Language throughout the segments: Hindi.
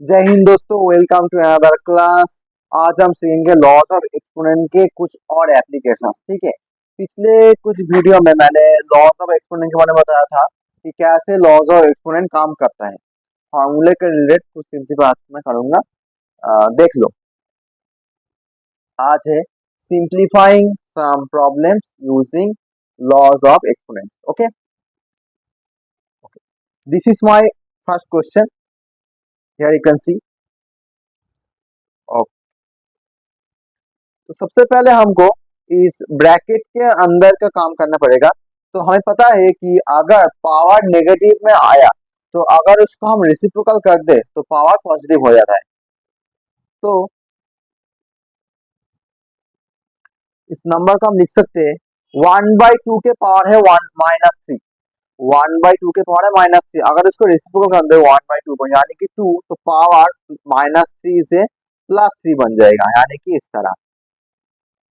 जय हिंद दोस्तों, वेलकम टू अनदर क्लास। आज हम सीखेंगे लॉज ऑफ एक्सपोनेंट के कुछ और एप्लीकेशंस। ठीक है। पिछले कुछ वीडियो में मैंने लॉज ऑफ एक्सपोनेंट के बारे में बताया था कि कैसे लॉज ऑफ एक्सपोनेंट काम करता है। फॉर्मूले के रिलेटेड कुछ सिंपल बात मैं करूंगा। देख लो। आज है simplifying some problems using laws of exponent. Okay, this is my first question. Here you can see. तो सबसे पहले हमको इस ब्रैकेट के अंदर का काम करना पड़ेगा। तो हमें पता है कि अगर पावर नेगेटिव में आया तो अगर उसको हम रेसिप्रोकल कर दे तो पावर पॉजिटिव हो जाता है। तो इस नंबर को हम लिख सकते हैं 1/2 के पावर है 1 - 3। 1/2 के पावर है -3। अगर इसको रेसिप्रोकल कर दे 1/2 को यानी कि 2, तो पावर -3 से +3 बन जाएगा, यानी कि इस तरह।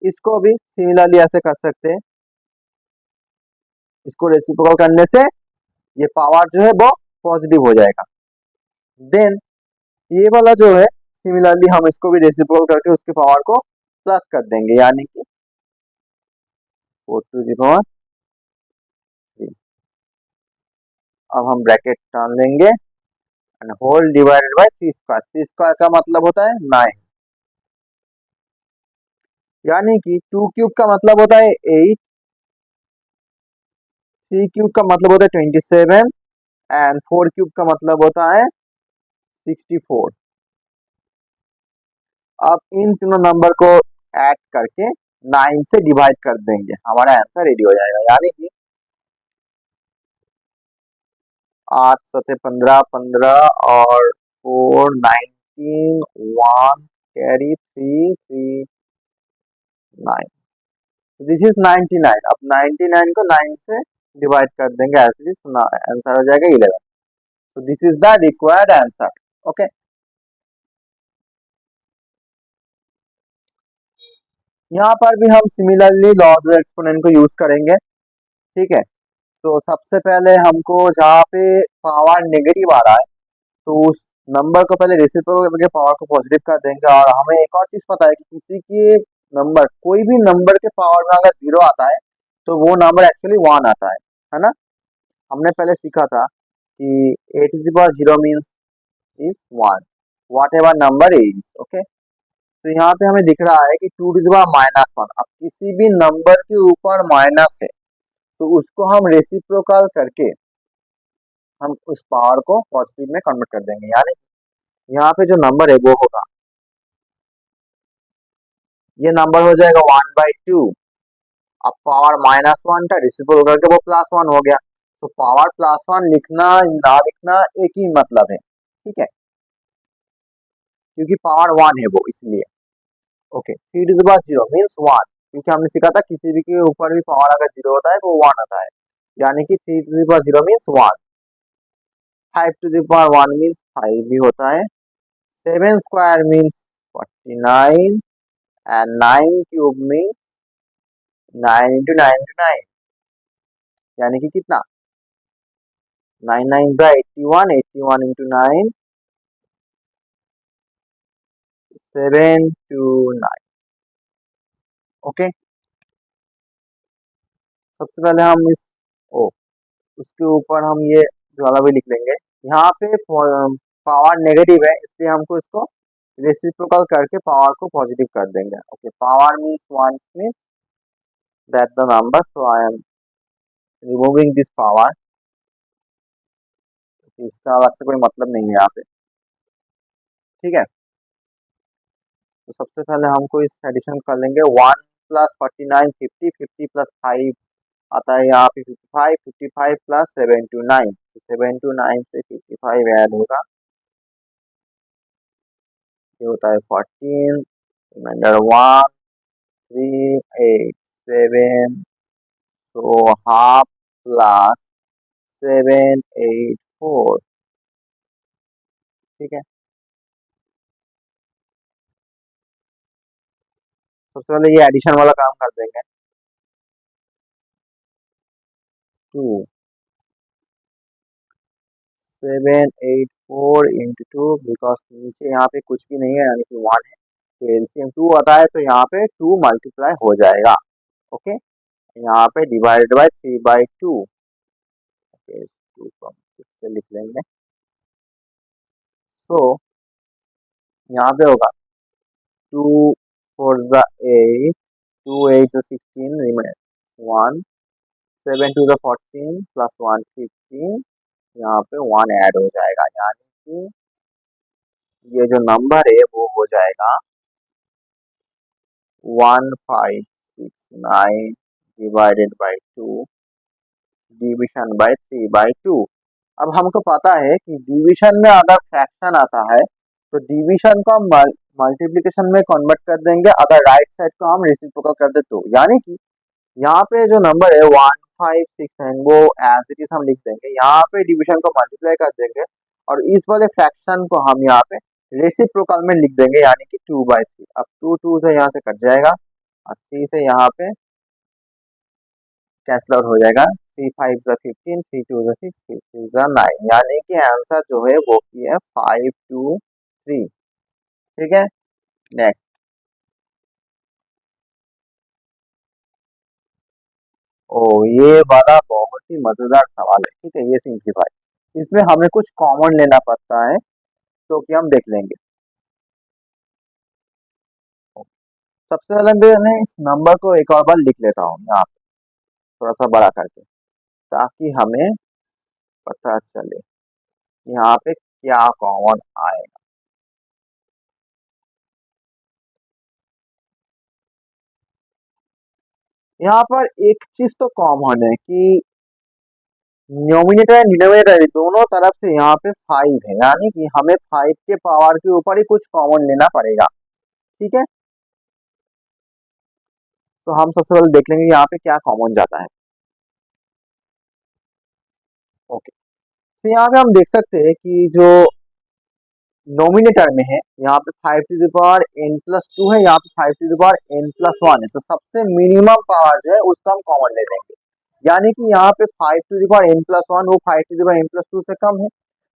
इसको भी सिमिलरली ऐसे कर सकते हैं। इसको रेसिप्रोकल करने से ये पावर जो है वो पॉजिटिव हो जाएगा। देन ये वाला जो है सिमिलरली हम इसको भी रेसिप्रोकल करके उसके पावर को प्लस कर देंगे, यानी कि 4 to the power 3। अब हम ब्रैकेट डाल देंगे and whole divided by 3 square. 3 square का मतलब होता है 9, यानी कि 2 क्यूब का मतलब होता है 8, 3 क्यूब का मतलब होता है 27 एंड 4 क्यूब का मतलब होता है 64। अब इन तीनों नंबर को ऐड करके 9 से डिवाइड कर देंगे, हमारा आंसर रेडी हो जाएगा। यानी कि 8 सते 15, 15 और 4 19, 1 कैरी 3 3 9। This is 99। अब 99 को 9 से डिवाइड कर देंगे, ऐसे ही आंसर हो जाएगा 11। तो this is the required answer. Okay, यहाँ पर भी हम सिमिलरली लॉज ऑफ एक्सपोनेंट को यूज करेंगे। ठीक है। तो सबसे पहले हमको जहाँ पे पावर नेगेटिव आ रहा है तो उस नंबर को पहले रेसिप्रोकल करके पावर को पॉजिटिव कर देंगे। और हमें एक और चीज पता है कि किसी के नंबर, कोई भी नंबर के पावर में अगर 0 आता है तो वो नंबर एक्चुअली 1 आता है ना। हमने पहले सीखा था कि a⁻0 means is 1 what ever number is. Okay, तो यहाँ पे हमें दिख रहा है कि 2⁻⁻1। अब किसी भी नंबर के ऊपर माइनस है तो उसको हम रेसिप्रोकल करके हम उस पावर को पॉजिटिव में कन्वर्ट कर देंगे। यानी यहाँ पे जो नंबर है वो होगा, ये नंबर हो जाएगा 1/2। अब पावर -1 था, रेसिप्रोकल करके वो +1 हो गया। तो पावर +1 लिखना ना लिखना एक ही मतलब है। ठीक है, क्योंकि पावर 1 है वो, इसलिए। ओके, 3⁻0 मीन्स 1, क्योंकि हमने सीखा था किसी भी के ऊपर भी पावर अगर 0 होता है तो वो 1 आता है, यानी कि 3⁻0 मीन्स 1। 5⁻1 मीन्स 5 भी होता है। 7 square means 49 and 9 cube means 9 into 9 into 9, यानी कि कितना, 9 9 जा 81, 81 इंटू 9, 729। ओके, सबसे पहले हम इस ओ उसके ऊपर हम ये वाला भी लिख लेंगे। यहाँ पे पावर नेगेटिव है इसलिए हमको इसको रेसिप्रोकल करके पावर को पॉजिटिव कर देंगे। Okay, power means 1 means that the number, so I am removing this power. इसका अलग से कोई मतलब नहीं है यहाँ पे। ठीक है, तो सबसे पहले हमको इस एडिशन कर लेंगे। 1 + 49 50, 50 + 5 आता है यहाँ पे 55, 55 + 729, 729 से 55 ऐड होगा, ये होता है 14, रिमाइंडर 1 3 8 7, so half plus 784। ठीक है, सबसे पहले ये एडिशन वाला काम कर देंगे। 2 784 इंटू टू, बिकॉज नीचे यहाँ पे कुछ भी नहीं है यानी कि 1 है, तो एलसीएम 2 आता है, तो यहाँ पे 2 मल्टीप्लाई हो जाएगा। ओके, यहाँ पे डिवाइडेड बाय 3/2। ओके, 2 को हम फिर से लिख लेंगे। सो यहाँ पे होगा 2 4 ज़ा 8, 2 8 ज़ा 16, रिमेन 1, 7 2 ज़ा 14 प्लस 1 15, यहाँ पे 1 ऐड हो जाएगा, यानी कि ये जो नंबर है वो हो जाएगा 1569 डिवाइडेड बाई 2 डिविजन बाय 3/2। अब हमको पता है कि डिवीजन में अगर फ्रैक्शन आता है तो डिवीजन को हम मल्टीप्लिकेशन में कन्वर्ट कर देंगे, अगर राइट साइड को हम रेसिप्रोकल कर दे तो, यानी कि यहाँ पे जो नंबर है 1569 वो एज इट इज हम लिख देंगे, यहाँ पे डिवीजन को मल्टीप्लाई कर देंगे और इस वाले फ्रैक्शन को हम यहाँ पे रेसिप्रोकल में लिख देंगे, यानी कि 2/3। अब 2 2 से यहाँ से कट जाएगा और 3 से यहाँ पे कैंसिल आउट हो जाएगा, 3 5 ज़ा 15, 3 2 ज़ा 6, 3 3 ज़ा 9, यानी कि आंसर जो है वो की है 523। ठीक है, नेक्स्ट। ओ, ये वाला बहुत ही मजेदार सवाल है। ठीक है, ये सिंप्लीफाई, इसमें हमें कुछ कॉमन लेना पड़ता है, तो कि हम देख लेंगे। सबसे पहले मैं इस नंबर को एक और बार लिख लेता हूँ यहाँ पे, थोड़ा सा बड़ा करके, ताकि हमें पता चले यहाँ पे क्या कॉमन आएगा। यहाँ पर एक चीज तो कॉमन है कि न्यूमिनेटर एंड डिनोमिनेटर दोनों तरफ से यहाँ पे 5 है, यानी कि हमें 5 के पावर के ऊपर ही कुछ कॉमन लेना पड़ेगा। ठीक है, तो हम सबसे पहले देख लेंगे यहाँ पे क्या कॉमन जाता है। ओके, तो यहाँ पे हम देख सकते हैं कि जो नोमिनेटर में है यहाँ पे 5 टू द पावर n+2 है, यहाँ पे 5 टू द पावर n+1 है, तो सबसे मिनिमम पावर जो है उसको हम कॉमन ले लेंगे, यानी कि यहाँ पे 5 टू द पावर n+1 वो 5 टू द पावर n+2 से कम है,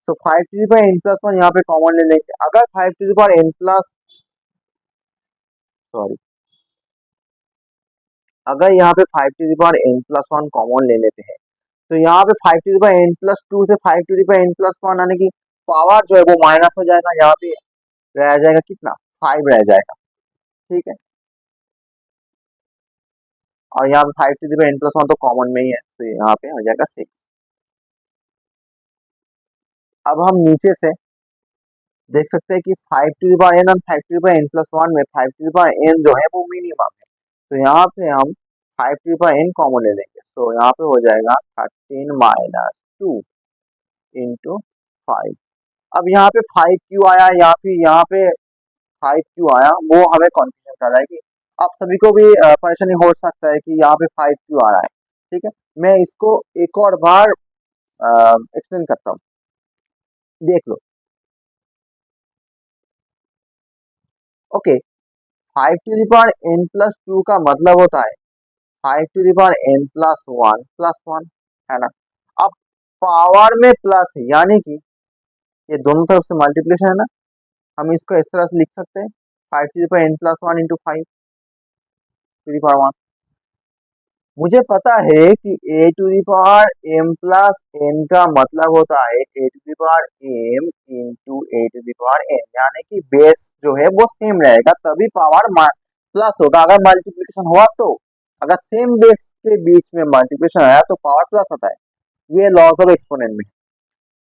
तो 5 टू द पावर n+1 यहाँ पे कॉमन ले लेंगे। अगर 5 to the power n+, sorry, अगर यहाँ पे 5 to the power n+1 common ले लेते हैं, तो यहाँ पे 5 टू द पावर n+2 से 5 टू द पावर n+1 आने की पावर जो है वो माइनस हो जाएगा, यहाँ पे रह जाएगा कितना, 5 रह जाएगा। ठीक है, और यहाँ पे 5 टू द पावर n+1 तो कॉमन में ही है, तो यहाँ पे हो जाएगा 6। अब हम नीचे से देख सकते हैं कि 5 टू द पावर n और 5 टू द पावर n+1 में 5 टू द पावर n जो है वो मिनिमम है, तो यहाँ पे हम 5 to the power n common ले लेंगे, तो यहाँ पे हो जाएगा 13 - 2 इंटू 5। अब यहाँ पे 5 क्यों आया या फिर यहाँ पे 5 क्यों आया, वो हमें कॉन्फ्यूजन कर रहा है कि आप सभी को भी परेशानी हो सकता है कि यहाँ पे 5 क्यों आ रहा है। ठीक है, मैं इसको एक और बार एक्सप्लेन करता हूँ, देख लो। Okay, 5 to the power n+2 का मतलब होता है 5 टू द पावर n+1 है ना। अब पावर में प्लस है, यानी कि ये दोनों तरफ से मल्टीप्लिकेशन है ना, हम इसको इस तरह से लिख सकते हैं 5 to the power n+1 into 5 to the power 1। मुझे पता है कि a to the power m+n का मतलब होता है a to the power m into a to the power n, यानी कि बेस जो है वो सेम रहेगा तभी पावर प्लस होगा, अगर मल्टीप्लिकेशन हुआ तो, अगर सेम बेस के बीच में मल्टीप्लिकेशन आया तो पावर प्लस होता है, ये लॉज ऑफ एक्सपोनेंट में।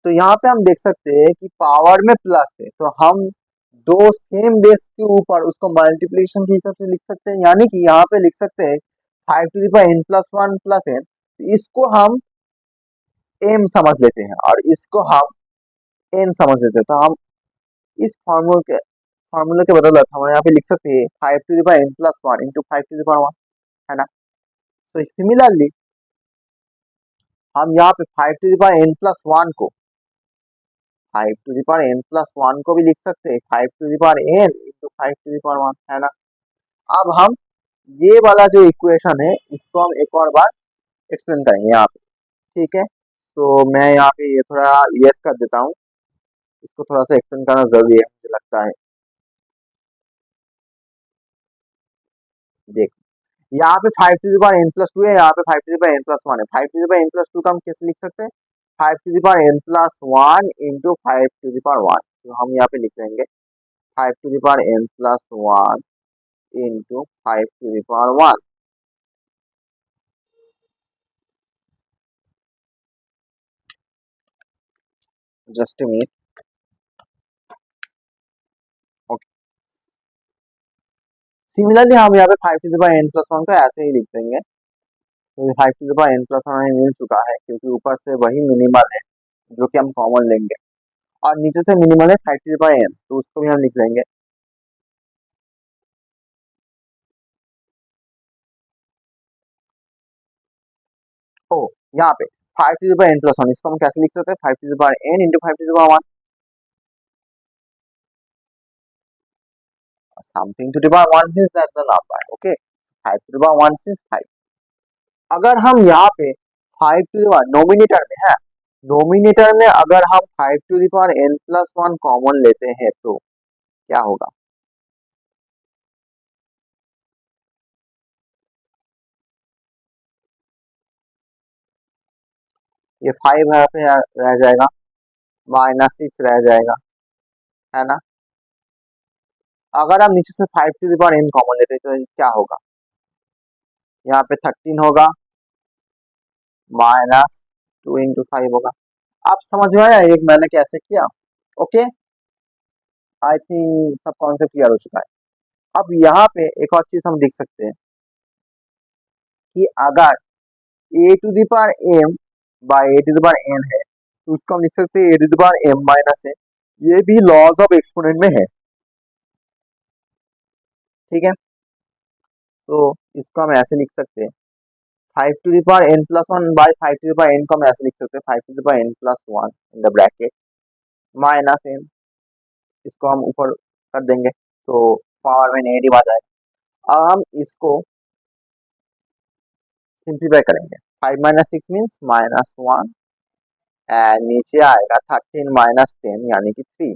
तो यहाँ पे हम देख सकते हैं कि पावर में प्लस है, तो हम दो सेम बेस के ऊपर उसको मल्टीप्लिकेशन के हिसाब से लिख सकते हैं, यानी कि यहाँ पे लिख सकते हैं 5 to the power n+1 + n, इसको हम m समझ लेते हैं और इसको हम n समझ लेते हैं, तो हम इस फॉर्मूले के बदौलत हम यहाँ पे लिख सकते हैं 5 to the power n+1 into 5 to the power 1, है ना। तो सिमिलरली हम यहाँ पे 5 टू भी लिख सकते हैं 5 to the power n into 5 to the power 1, है ना। अब हम ये वाला जो इक्वेशन है इसको हम एक और बार एक्सप्लेन करेंगे यहाँ पे। ठीक है, तो मैं यहाँ पे ये थोड़ा यस कर देता हूँ, इसको थोड़ा सा एक्सप्लेन करना जरूरी है मुझे लगता है। देख, यहाँ पे 5 टू द पावर n+2 है, यहाँ पे 5 टू द पावर n+1 है। 5 टू द पावर n+2 का हम कैसे लिख सकते हैं? 5 to the power n+1 into 5 to the power 1। तो हम यहाँ पे लिख लेंगे 5 to the power n+1 into 5 to the power 1। Just a minute. Okay, similarly हम यहाँ पे 5 टू द पावर n+1 को ऐसे ही लिख देंगे। तो 5 टू द पावर n+1 हमें मिल चुका है, क्योंकि ऊपर से वही मिनिमल है जो कि हम कॉमन लेंगे, और नीचे से मिनिमल है 5 टू द पावर n, तो उसको भी हम लिख लेंगे। ओ, यहाँ पे 5 टू द पावर n+1, इसको हम कैसे लिख सकते हैं? 5 to the power n into 5 to the power 1। Something to the power 1 means that the number, okay. 5 to the power 1 means 5। अगर हम यहाँ पे 5 टू द पावर नोमिनेटर में है, नोमिनेटर में अगर हम 5 to the power n+1 common लेते हैं तो क्या होगा? ये 5 यहाँ पे रह जाएगा, -6 रह जाएगा, है ना। अगर हम नीचे से 5 to the power n common लेते हैं तो क्या होगा? यहाँ पे 13 होगा, -2 इंटू 5 होगा। आप समझ में आया एक मैंने कैसे किया? ओके, आई थिंक सब कॉन्सेप्ट क्लियर हो चुका है। अब यहाँ पे एक और चीज हम देख सकते हैं कि अगर a to the power m by a to the power n है, तो उसको हम लिख सकते हैं a to the power m-n। ये भी लॉज ऑफ एक्सपोनेंट में है, ठीक है। तो इसको हम ऐसे लिख सकते हैं 5 to the power n+1 by 5 to the power n को हम ऐसे लिख सकते हैं 5 to the power n+1 in the bracket -n। इसको हम ऊपर कर देंगे तो पावर में नेगेटिव आ जाएगा। अब हम इसको सिंप्लीफाई करेंगे। 5 - 6 मीन्स -1, एंड नीचे आएगा 13 - 10 यानी कि 3।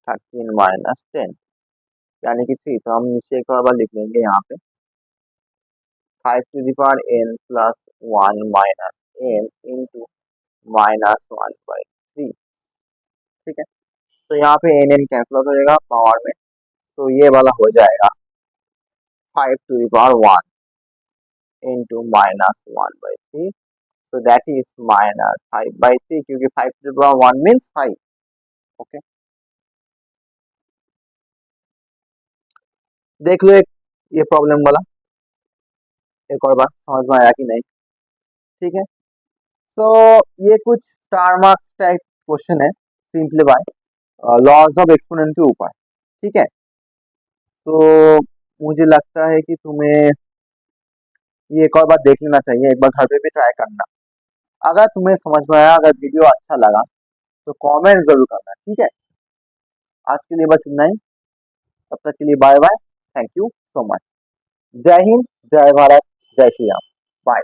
13 - 10 यानी कि 3। तो हम नीचे एक और बार लिख लेंगे यहाँ पे 5 to the power n+1 -n into -1/3, ठीक है। तो यहाँ पे n कैंसिल आउट हो जाएगा पावर में, तो ये वाला हो जाएगा 5 to the power 1 into -1/3। So that is -5/3, क्योंकि 5 to the power 1 means 5, okay. देख लो एक ये प्रॉब्लम वाला एक और बार समझ में आया कि नहीं, ठीक है। तो ये कुछ स्टार मार्क्स टाइप क्वेश्चन है, सिंप्लीफाई लॉज ऑफ एक्सपोनेंट के ऊपर, ठीक है। तो मुझे लगता है कि तुम्हें ये एक और बार देख लेना चाहिए, एक बार घर पे भी ट्राई करना। अगर तुम्हें समझ में आया, अगर वीडियो अच्छा लगा तो कमेंट जरूर करना, ठीक है। आज के लिए बस इतना ही, तब तक के लिए bye bye, thank you so much. जय हिंद, जय भारत, जय श्री राम, बाय।